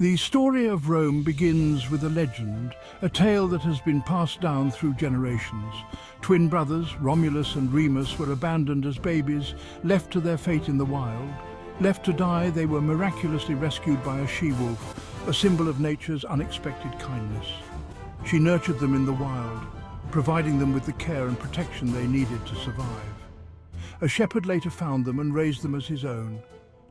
The story of Rome begins with a legend, a tale that has been passed down through generations. Twin brothers, Romulus and Remus, were abandoned as babies, left to their fate in the wild. Left to die, they were miraculously rescued by a she-wolf, a symbol of nature's unexpected kindness. She nurtured them in the wild, providing them with the care and protection they needed to survive. A shepherd later found them and raised them as his own,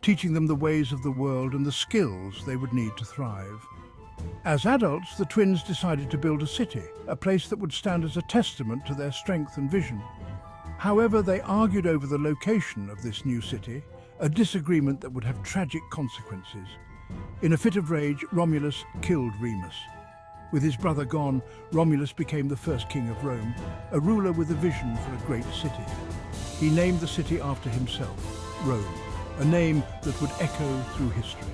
teaching them the ways of the world and the skills they would need to thrive. As adults, the twins decided to build a city, a place that would stand as a testament to their strength and vision. However, they argued over the location of this new city, a disagreement that would have tragic consequences. In a fit of rage, Romulus killed Remus. With his brother gone, Romulus became the first king of Rome, a ruler with a vision for a great city. He named the city after himself, Rome, a name that would echo through history.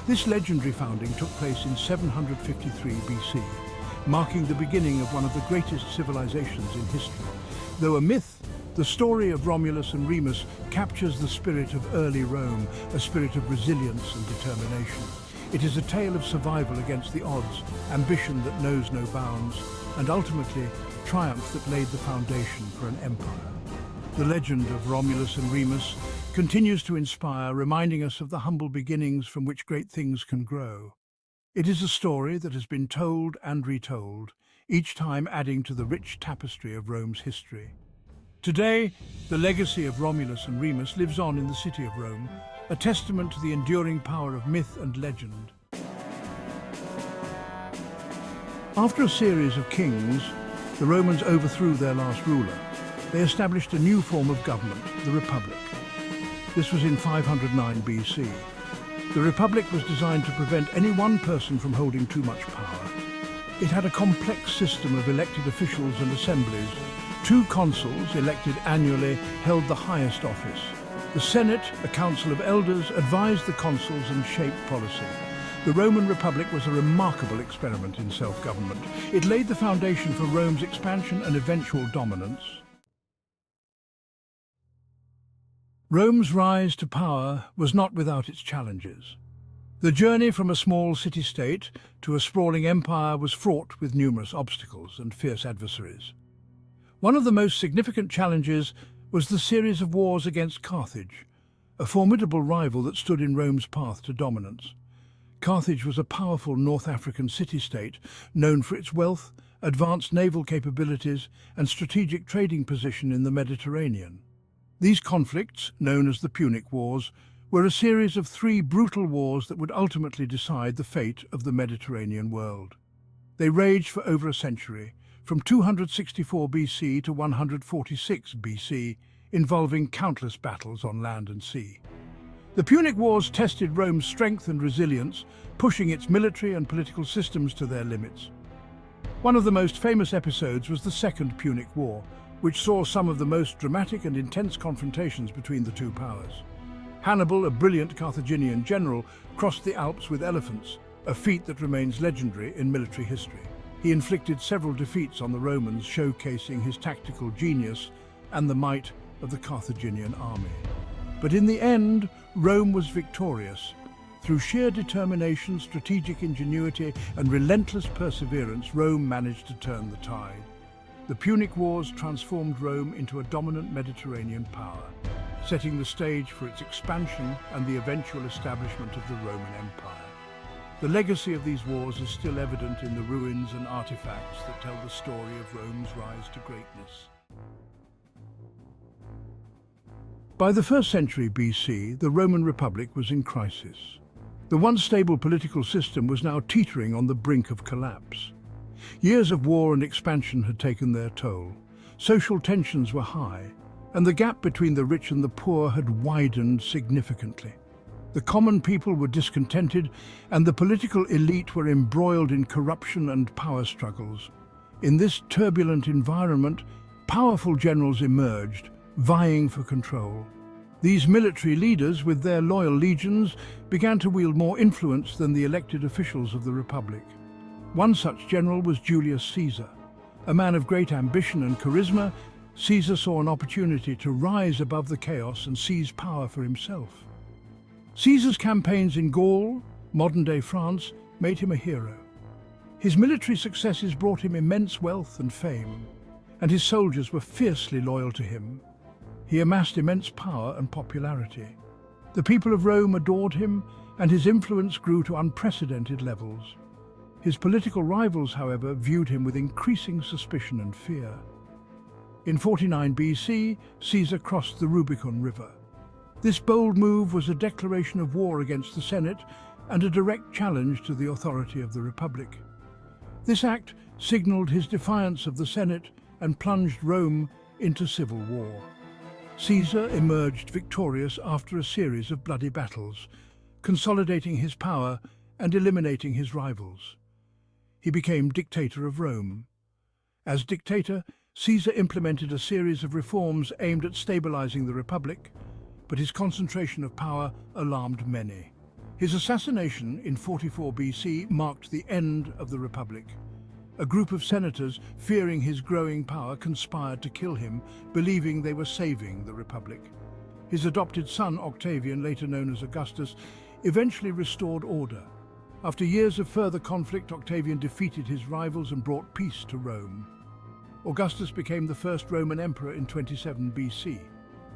This legendary founding took place in 753 BC, marking the beginning of one of the greatest civilizations in history. Though a myth, the story of Romulus and Remus captures the spirit of early Rome, a spirit of resilience and determination. It is a tale of survival against the odds, ambition that knows no bounds, and ultimately, triumph that laid the foundation for an empire. The legend of Romulus and Remus continues to inspire, reminding us of the humble beginnings from which great things can grow. It is a story that has been told and retold, each time adding to the rich tapestry of Rome's history. Today, the legacy of Romulus and Remus lives on in the city of Rome, a testament to the enduring power of myth and legend. After a series of kings, the Romans overthrew their last ruler. They established a new form of government, the Republic. This was in 509 BC. The Republic was designed to prevent any one person from holding too much power. It had a complex system of elected officials and assemblies. Two consuls, elected annually, held the highest office. The Senate, a council of elders, advised the consuls and shaped policy. The Roman Republic was a remarkable experiment in self-government. It laid the foundation for Rome's expansion and eventual dominance. Rome's rise to power was not without its challenges. The journey from a small city-state to a sprawling empire was fraught with numerous obstacles and fierce adversaries. One of the most significant challenges was the series of wars against Carthage, a formidable rival that stood in Rome's path to dominance. Carthage was a powerful North African city-state known for its wealth, advanced naval capabilities, and strategic trading position in the Mediterranean. These conflicts, known as the Punic Wars, were a series of three brutal wars that would ultimately decide the fate of the Mediterranean world. They raged for over a century, from 264 BC to 146 BC, involving countless battles on land and sea. The Punic Wars tested Rome's strength and resilience, pushing its military and political systems to their limits. One of the most famous episodes was the Second Punic War, which saw some of the most dramatic and intense confrontations between the two powers. Hannibal, a brilliant Carthaginian general, crossed the Alps with elephants, a feat that remains legendary in military history. He inflicted several defeats on the Romans, showcasing his tactical genius and the might of the Carthaginian army. But in the end, Rome was victorious. Through sheer determination, strategic ingenuity, and relentless perseverance, Rome managed to turn the tide. The Punic Wars transformed Rome into a dominant Mediterranean power, setting the stage for its expansion and the eventual establishment of the Roman Empire. The legacy of these wars is still evident in the ruins and artifacts that tell the story of Rome's rise to greatness. By the 1st century BC, the Roman Republic was in crisis. The once stable political system was now teetering on the brink of collapse. Years of war and expansion had taken their toll. Social tensions were high, and the gap between the rich and the poor had widened significantly. The common people were discontented, and the political elite were embroiled in corruption and power struggles. In this turbulent environment, powerful generals emerged, vying for control. These military leaders, with their loyal legions, began to wield more influence than the elected officials of the Republic. One such general was Julius Caesar. A man of great ambition and charisma, Caesar saw an opportunity to rise above the chaos and seize power for himself. Caesar's campaigns in Gaul, modern-day France, made him a hero. His military successes brought him immense wealth and fame, and his soldiers were fiercely loyal to him. He amassed immense power and popularity. The people of Rome adored him, and his influence grew to unprecedented levels. His political rivals, however, viewed him with increasing suspicion and fear. In 49 BC, Caesar crossed the Rubicon River. This bold move was a declaration of war against the Senate and a direct challenge to the authority of the Republic. This act signaled his defiance of the Senate and plunged Rome into civil war. Caesar emerged victorious after a series of bloody battles, consolidating his power and eliminating his rivals. He became dictator of Rome. As dictator, Caesar implemented a series of reforms aimed at stabilizing the Republic, but his concentration of power alarmed many. His assassination in 44 BC marked the end of the Republic. A group of senators, fearing his growing power, conspired to kill him, believing they were saving the Republic. His adopted son, Octavian, later known as Augustus, eventually restored order. After years of further conflict, Octavian defeated his rivals and brought peace to Rome. Augustus became the first Roman emperor in 27 BC.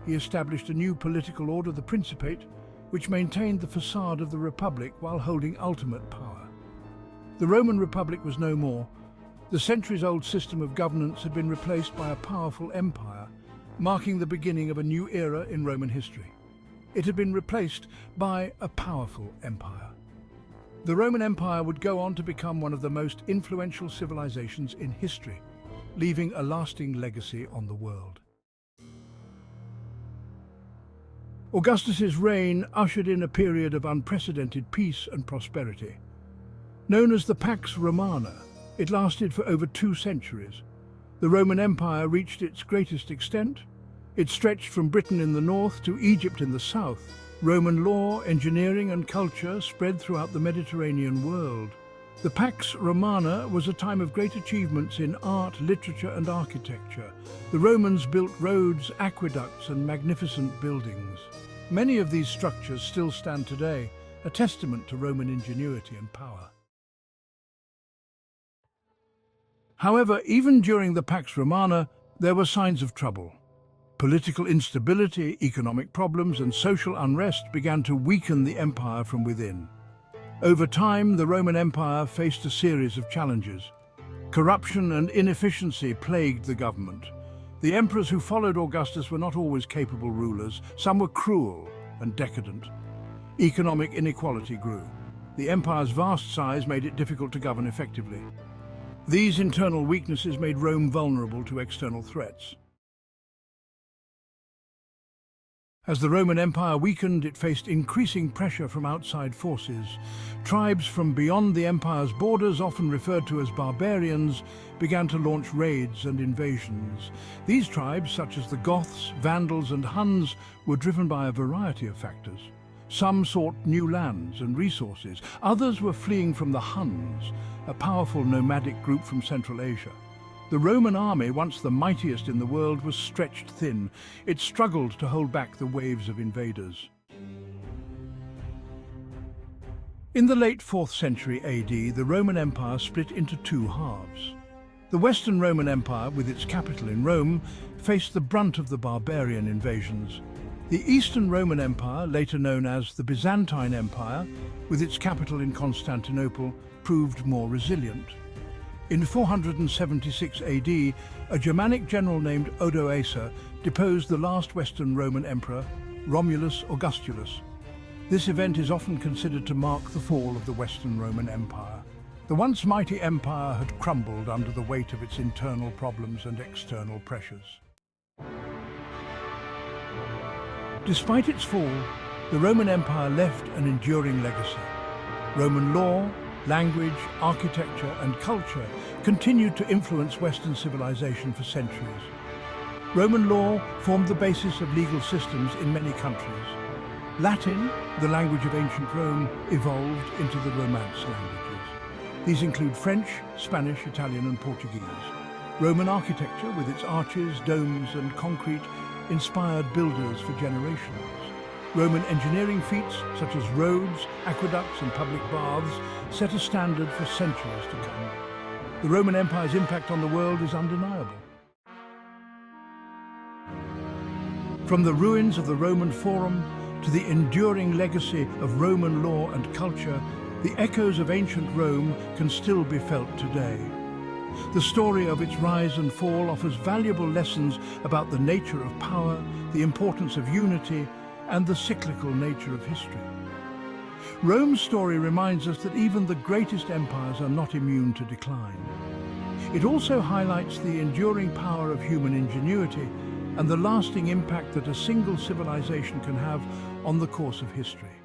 He established a new political order, the Principate, which maintained the facade of the Republic while holding ultimate power. The Roman Republic was no more. The centuries-old system of governance had been replaced by a powerful empire, marking the beginning of a new era in Roman history. It had been replaced by a powerful empire. The Roman Empire would go on to become one of the most influential civilizations in history, leaving a lasting legacy on the world. Augustus's reign ushered in a period of unprecedented peace and prosperity. Known as the Pax Romana, it lasted for over 2 centuries. The Roman Empire reached its greatest extent. It stretched from Britain in the north to Egypt in the south. Roman law, engineering and culture spread throughout the Mediterranean world. The Pax Romana was a time of great achievements in art, literature and architecture. The Romans built roads, aqueducts and magnificent buildings. Many of these structures still stand today, a testament to Roman ingenuity and power. However, even during the Pax Romana, there were signs of trouble. Political instability, economic problems and social unrest began to weaken the empire from within. Over time, the Roman Empire faced a series of challenges. Corruption and inefficiency plagued the government. The emperors who followed Augustus were not always capable rulers. Some were cruel and decadent. Economic inequality grew. The empire's vast size made it difficult to govern effectively. These internal weaknesses made Rome vulnerable to external threats. As the Roman Empire weakened, it faced increasing pressure from outside forces. Tribes from beyond the empire's borders, often referred to as barbarians, began to launch raids and invasions. These tribes, such as the Goths, Vandals and Huns, were driven by a variety of factors. Some sought new lands and resources. Others were fleeing from the Huns, a powerful nomadic group from Central Asia. The Roman army, once the mightiest in the world, was stretched thin. It struggled to hold back the waves of invaders. In the late 4th century AD, the Roman Empire split into 2 halves. The Western Roman Empire, with its capital in Rome, faced the brunt of the barbarian invasions. The Eastern Roman Empire, later known as the Byzantine Empire, with its capital in Constantinople, proved more resilient. In 476 AD, a Germanic general named Odoacer deposed the last Western Roman emperor, Romulus Augustulus. This event is often considered to mark the fall of the Western Roman Empire. The once mighty empire had crumbled under the weight of its internal problems and external pressures. Despite its fall, the Roman Empire left an enduring legacy. Roman law, language, architecture and culture continued to influence Western civilization for centuries. Roman law formed the basis of legal systems in many countries. Latin, the language of ancient Rome, evolved into the Romance languages. These include French, Spanish, Italian and Portuguese. Roman architecture, with its arches, domes and concrete, inspired builders for generations. Roman engineering feats, such as roads, aqueducts and public baths, set a standard for centuries to come. The Roman Empire's impact on the world is undeniable. From the ruins of the Roman Forum to the enduring legacy of Roman law and culture, the echoes of ancient Rome can still be felt today. The story of its rise and fall offers valuable lessons about the nature of power, the importance of unity, and the cyclical nature of history. Rome's story reminds us that even the greatest empires are not immune to decline. It also highlights the enduring power of human ingenuity and the lasting impact that a single civilization can have on the course of history.